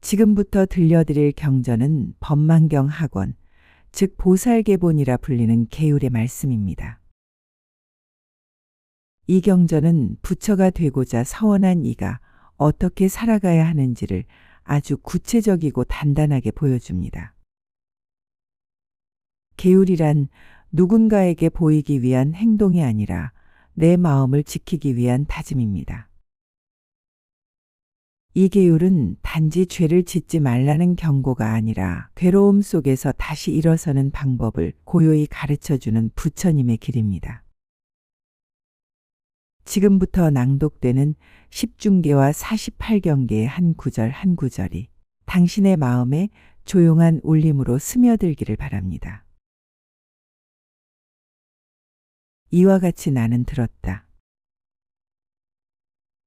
지금부터 들려드릴 경전은 법망경 학원, 즉 보살계본이라 불리는 계율의 말씀입니다. 이 경전은 부처가 되고자 서원한 이가 어떻게 살아가야 하는지를 아주 구체적이고 단단하게 보여줍니다. 계율이란 누군가에게 보이기 위한 행동이 아니라 내 마음을 지키기 위한 다짐입니다. 이 계율은 단지 죄를 짓지 말라는 경고가 아니라 괴로움 속에서 다시 일어서는 방법을 고요히 가르쳐주는 부처님의 길입니다. 지금부터 낭독되는 10중계와 48경계의 한 구절 한 구절이 당신의 마음에 조용한 울림으로 스며들기를 바랍니다. 이와 같이 나는 들었다.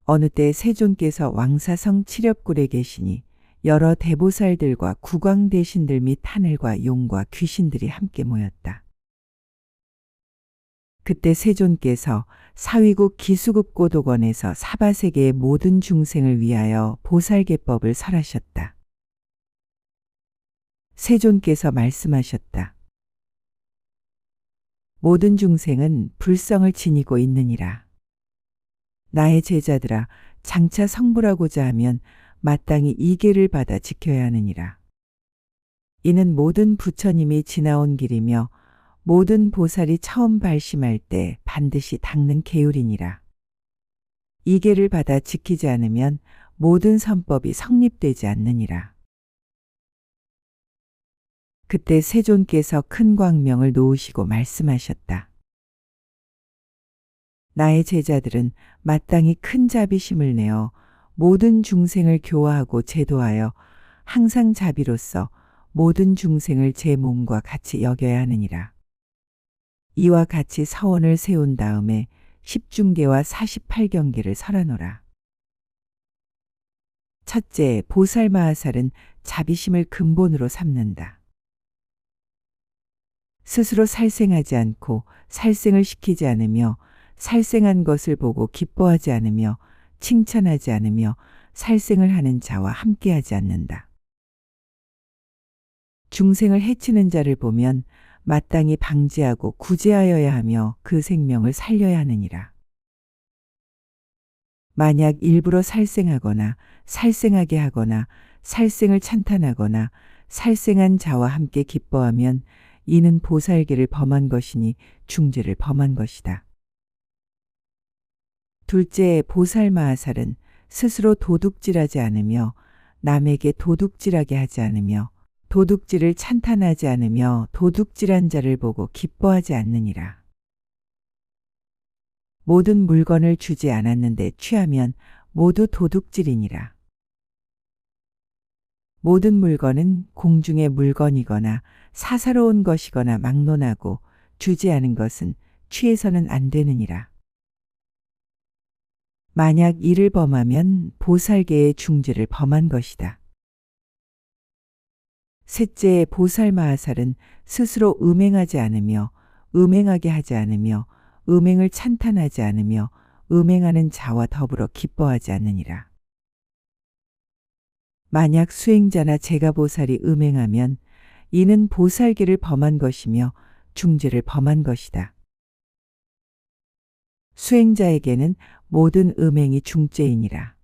어느 때 세존께서 왕사성 칠엽굴에 계시니 여러 대보살들과 국왕대신들 및 하늘과 용과 귀신들이 함께 모였다. 그때 세존께서 사위국 기수급고도건에서 사바세계의 모든 중생을 위하여 보살계법을 설하셨다. 세존께서 말씀하셨다. 모든 중생은 불성을 지니고 있느니라. 나의 제자들아, 장차 성불하고자 하면 마땅히 이 계를 받아 지켜야 하느니라. 이는 모든 부처님이 지나온 길이며 모든 보살이 처음 발심할 때 반드시 닦는 계율이니라. 이 계를 받아 지키지 않으면 모든 선법이 성립되지 않느니라. 그때 세존께서 큰 광명을 놓으시고 말씀하셨다. 나의 제자들은 마땅히 큰 자비심을 내어 모든 중생을 교화하고 제도하여 항상 자비로서 모든 중생을 제 몸과 같이 여겨야 하느니라. 이와 같이 서원을 세운 다음에 10중계와 48경계를 설하노라. 첫째, 보살마하살은 자비심을 근본으로 삼는다. 스스로 살생하지 않고 살생을 시키지 않으며 살생한 것을 보고 기뻐하지 않으며 칭찬하지 않으며 살생을 하는 자와 함께하지 않는다. 중생을 해치는 자를 보면 마땅히 방지하고 구제하여야 하며 그 생명을 살려야 하느니라. 만약 일부러 살생하거나 살생하게 하거나 살생을 찬탄하거나 살생한 자와 함께 기뻐하면 이는 보살계를 범한 것이니 중죄를 범한 것이다. 둘째, 보살마하살은 스스로 도둑질하지 않으며 남에게 도둑질하게 하지 않으며 도둑질을 찬탄하지 않으며 도둑질한 자를 보고 기뻐하지 않느니라. 모든 물건을 주지 않았는데 취하면 모두 도둑질이니라. 모든 물건은 공중의 물건이거나 사사로운 것이거나 막론하고 주지 않은 것은 취해서는 안 되느니라. 만약 이를 범하면 보살계의 중죄를 범한 것이다. 셋째, 보살마하살은 스스로 음행하지 않으며 음행하게 하지 않으며 음행을 찬탄하지 않으며 음행하는 자와 더불어 기뻐하지 않느니라. 만약 수행자나 제가보살이 음행하면 이는 보살계를 범한 것이며 중죄를 범한 것이다. 수행자에게는 모든 음행이 중죄이니라.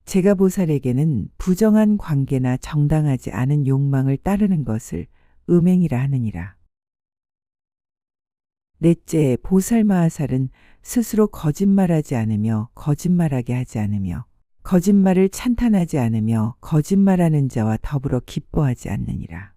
제가보살에게는 부정한 관계나 정당하지 않은 욕망을 따르는 것을 음행이라 하느니라. 넷째, 보살마하살은 스스로 거짓말하지 않으며 거짓말하게 하지 않으며 거짓말을 찬탄하지 않으며 거짓말하는 자와 더불어 기뻐하지 않느니라.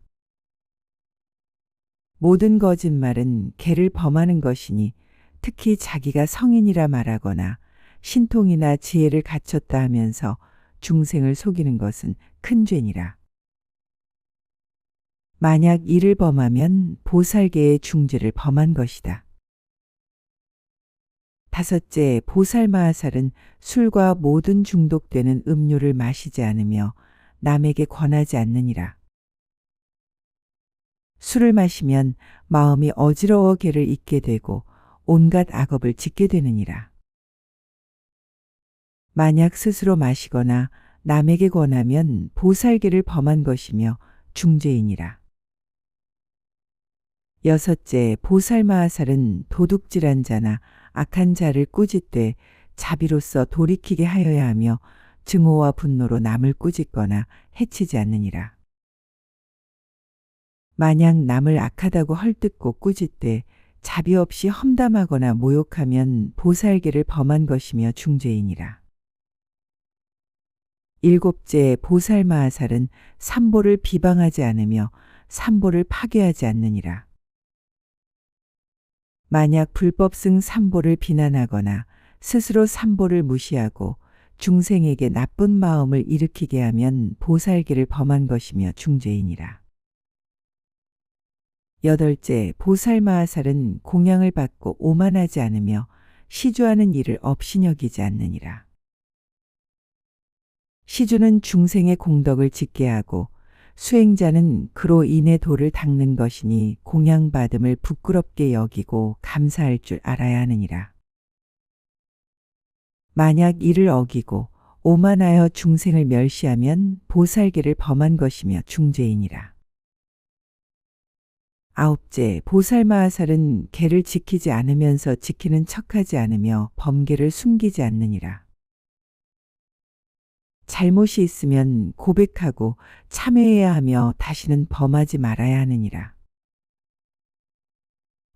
모든 거짓말은 계를 범하는 것이니 특히 자기가 성인이라 말하거나 신통이나 지혜를 갖췄다 하면서 중생을 속이는 것은 큰 죄니라. 만약 이를 범하면 보살계의 중죄를 범한 것이다. 다섯째, 보살마하살은 술과 모든 중독되는 음료를 마시지 않으며 남에게 권하지 않느니라. 술을 마시면 마음이 어지러워 개를 잊게 되고 온갖 악업을 짓게 되느니라. 만약 스스로 마시거나 남에게 권하면 보살개를 범한 것이며 중죄이니라. 여섯째, 보살마하살은 도둑질한 자나 악한 자를 꾸짖되 자비로서 돌이키게 하여야 하며 증오와 분노로 남을 꾸짖거나 해치지 않느니라. 만약 남을 악하다고 헐뜯고 꾸짖되 자비 없이 험담하거나 모욕하면 보살개를 범한 것이며 중죄이니라. 일곱째, 보살마하살은 삼보를 비방하지 않으며 삼보를 파괴하지 않느니라. 만약 불법승 삼보를 비난하거나 스스로 삼보를 무시하고 중생에게 나쁜 마음을 일으키게 하면 보살개를 범한 것이며 중죄이니라. 여덟째, 보살마하살은 공양을 받고 오만하지 않으며 시주하는 일을 업신여기지 않느니라. 시주는 중생의 공덕을 짓게 하고 수행자는 그로 인해 도를 닦는 것이니 공양받음을 부끄럽게 여기고 감사할 줄 알아야 하느니라. 만약 이를 어기고 오만하여 중생을 멸시하면 보살개를 범한 것이며 중죄이니라. 아홉째, 보살마하살은 계를 지키지 않으면서 지키는 척하지 않으며 범계를 숨기지 않느니라. 잘못이 있으면 고백하고 참회해야 하며 다시는 범하지 말아야 하느니라.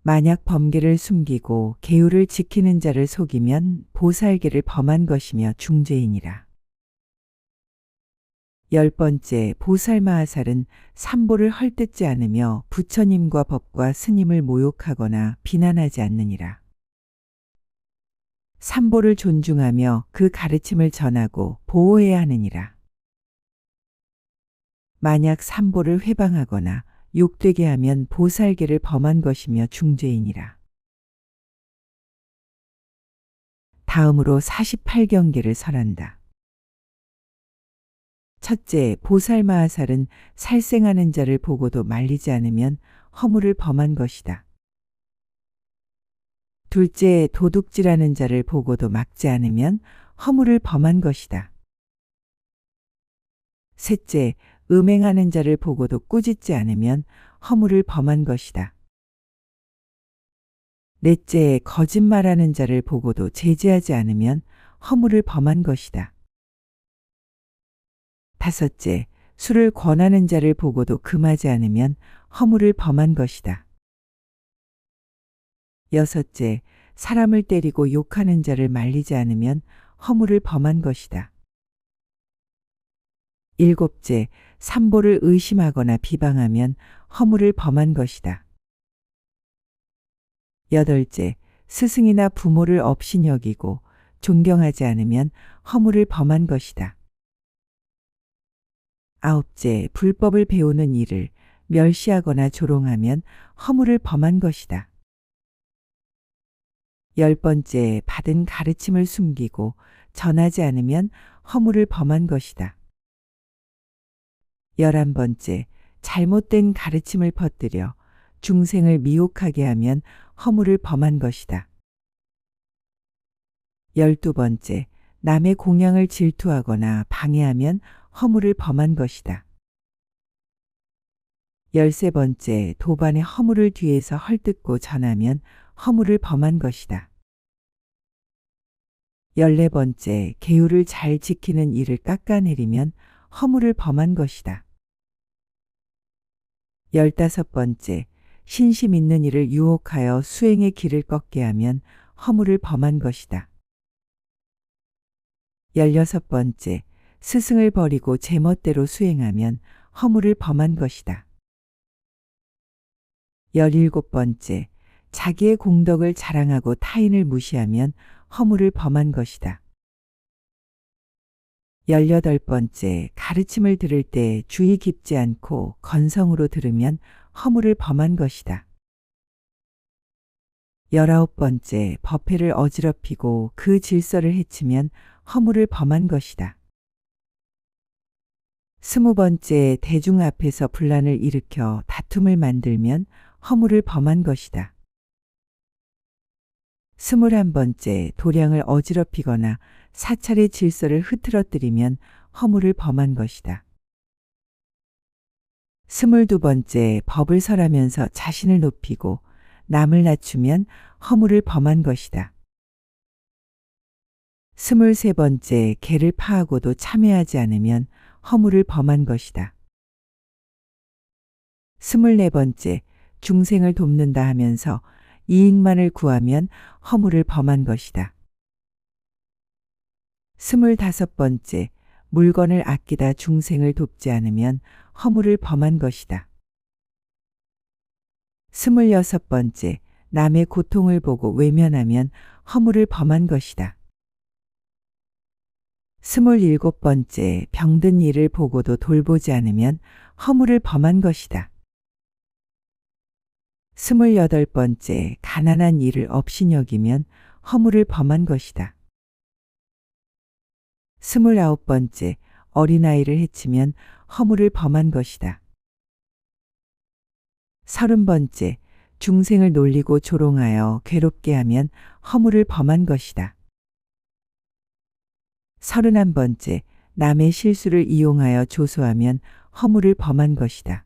만약 범계를 숨기고 계율을 지키는 자를 속이면 보살개를 범한 것이며 중죄이니라. 열번째, 보살마하살은 삼보를 헐뜯지 않으며 부처님과 법과 스님을 모욕하거나 비난하지 않느니라. 삼보를 존중하며 그 가르침을 전하고 보호해야 하느니라. 만약 삼보를 회방하거나 욕되게 하면 보살개를 범한 것이며 중죄이니라. 다음으로 48경계를 설한다. 첫째, 보살마하살은 살생하는 자를 보고도 말리지 않으면 허물을 범한 것이다. 둘째, 도둑질하는 자를 보고도 막지 않으면 허물을 범한 것이다. 셋째, 음행하는 자를 보고도 꾸짖지 않으면 허물을 범한 것이다. 넷째, 거짓말하는 자를 보고도 제지하지 않으면 허물을 범한 것이다. 다섯째, 술을 권하는 자를 보고도 금하지 않으면 허물을 범한 것이다. 여섯째, 사람을 때리고 욕하는 자를 말리지 않으면 허물을 범한 것이다. 일곱째, 삼보를 의심하거나 비방하면 허물을 범한 것이다. 여덟째, 스승이나 부모를 업신여기고 존경하지 않으면 허물을 범한 것이다. 아홉째, 불법을 배우는 이를 멸시하거나 조롱하면 허물을 범한 것이다. 열번째, 받은 가르침을 숨기고 전하지 않으면 허물을 범한 것이다. 11번째, 잘못된 가르침을 퍼뜨려 중생을 미혹하게 하면 허물을 범한 것이다. 12번째, 남의 공양을 질투하거나 방해하면 허물을 범한 것이다. 13번째, 도반의 허물을 뒤에서 헐뜯고 전하면 허물을 범한 것이다. 14번째, 계율을 잘 지키는 이를 깎아내리면 허물을 범한 것이다. 15번째, 신심 있는 이를 유혹하여 수행의 길을 꺾게 하면 허물을 범한 것이다. 16번째, 스승을 버리고 제멋대로 수행하면 허물을 범한 것이다. 17번째, 자기의 공덕을 자랑하고 타인을 무시하면 허물을 범한 것이다. 18번째, 가르침을 들을 때 주의 깊지 않고 건성으로 들으면 허물을 범한 것이다. 19번째, 법회를 어지럽히고 그 질서를 해치면 허물을 범한 것이다. 20번째, 대중 앞에서 분란을 일으켜 다툼을 만들면 허물을 범한 것이다. 21번째, 도량을 어지럽히거나 사찰의 질서를 흐트러뜨리면 허물을 범한 것이다. 22번째, 법을 설하면서 자신을 높이고 남을 낮추면 허물을 범한 것이다. 23번째, 계를 파하고도 참여하지 않으면 허물을 범한 것이다. 24번째, 중생을 돕는다 하면서 이익만을 구하면 허물을 범한 것이다. 25번째, 물건을 아끼다 중생을 돕지 않으면 허물을 범한 것이다. 26번째, 남의 고통을 보고 외면하면 허물을 범한 것이다. 27번째, 병든 이를 보고도 돌보지 않으면 허물을 범한 것이다. 28번째, 가난한 이를 업신여기면 허물을 범한 것이다. 29번째, 어린아이를 해치면 허물을 범한 것이다. 30번째, 중생을 놀리고 조롱하여 괴롭게 하면 허물을 범한 것이다. 31번째, 남의 실수를 이용하여 조소하면 허물을 범한 것이다.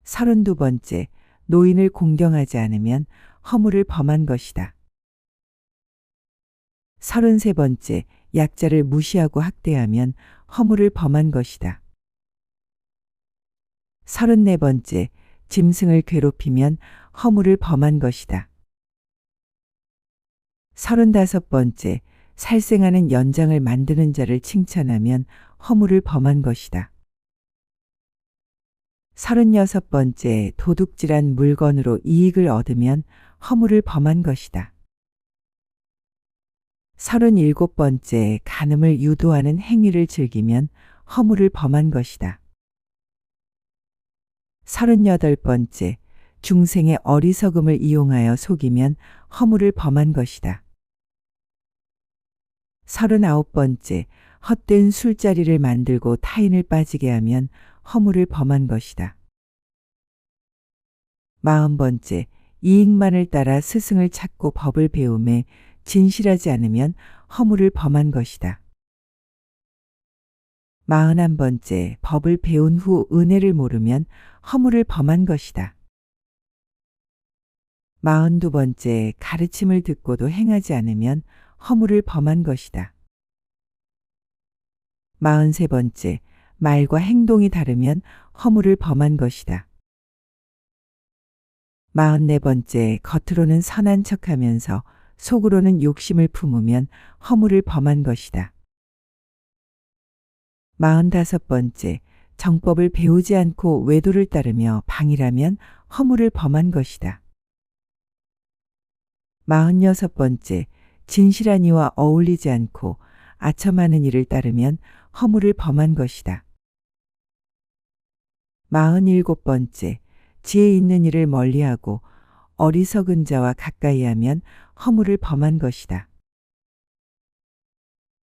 32번째, 노인을 공경하지 않으면 허물을 범한 것이다. 33번째, 약자를 무시하고 학대하면 허물을 범한 것이다. 34번째, 짐승을 괴롭히면 허물을 범한 것이다. 35번째, 살생하는 연장을 만드는 자를 칭찬하면 허물을 범한 것이다. 36번째, 도둑질한 물건으로 이익을 얻으면 허물을 범한 것이다. 37번째, 간음을 유도하는 행위를 즐기면 허물을 범한 것이다. 38번째, 중생의 어리석음을 이용하여 속이면 허물을 범한 것이다. 39번째, 헛된 술자리를 만들고 타인을 빠지게 하면 허물을 범한 것이다. 40번째, 이익만을 따라 스승을 찾고 법을 배움에 진실하지 않으면 허물을 범한 것이다. 41번째, 법을 배운 후 은혜를 모르면 허물을 범한 것이다. 42번째, 가르침을 듣고도 행하지 않으면 허물을 범한 것이다. 43번째, 말과 행동이 다르면 허물을 범한 것이다. 44번째, 겉으로는 선한 척하면서 속으로는 욕심을 품으면 허물을 범한 것이다. 45번째, 정법을 배우지 않고 외도를 따르며 방일하면 허물을 범한 것이다. 46번째, 진실한 이와 어울리지 않고 아첨하는 일을 따르면 허물을 범한 것이다. 47번째, 지혜 있는 일을 멀리하고 어리석은 자와 가까이 하면 허물을 범한 것이다.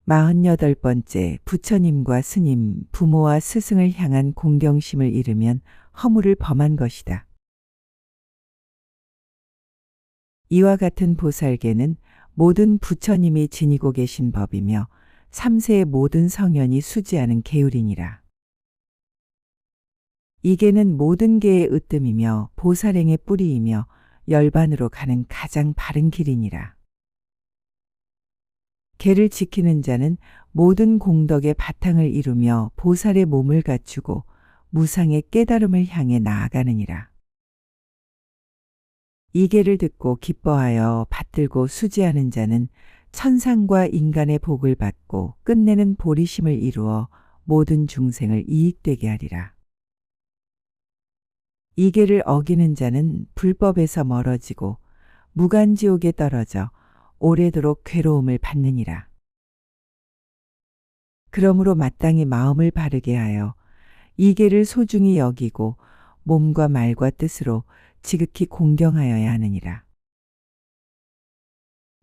48번째, 부처님과 스님, 부모와 스승을 향한 공경심을 잃으면 허물을 범한 것이다. 이와 같은 보살계는 모든 부처님이 지니고 계신 법이며 3세의 모든 성현이 수지하는 계율이니라. 이 계는 모든 계의 으뜸이며 보살행의 뿌리이며 열반으로 가는 가장 바른 길이니라. 계를 지키는 자는 모든 공덕의 바탕을 이루며 보살의 몸을 갖추고 무상의 깨달음을 향해 나아가느니라. 이 계를 듣고 기뻐하여 받들고 수지하는 자는 천상과 인간의 복을 받고 끝내는 보리심을 이루어 모든 중생을 이익되게 하리라. 이 계를 어기는 자는 불법에서 멀어지고 무간지옥에 떨어져 오래도록 괴로움을 받느니라. 그러므로 마땅히 마음을 바르게 하여 이 계를 소중히 여기고 몸과 말과 뜻으로 지극히 공경하여야 하느니라.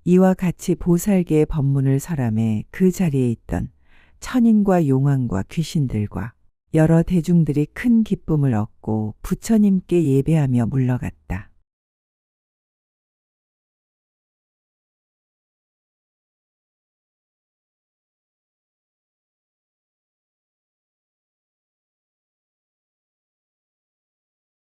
이와 같이 보살계의 법문을 설함에 그 자리에 있던 천인과 용왕과 귀신들과 여러 대중들이 큰 기쁨을 얻고 부처님께 예배하며 물러갔다.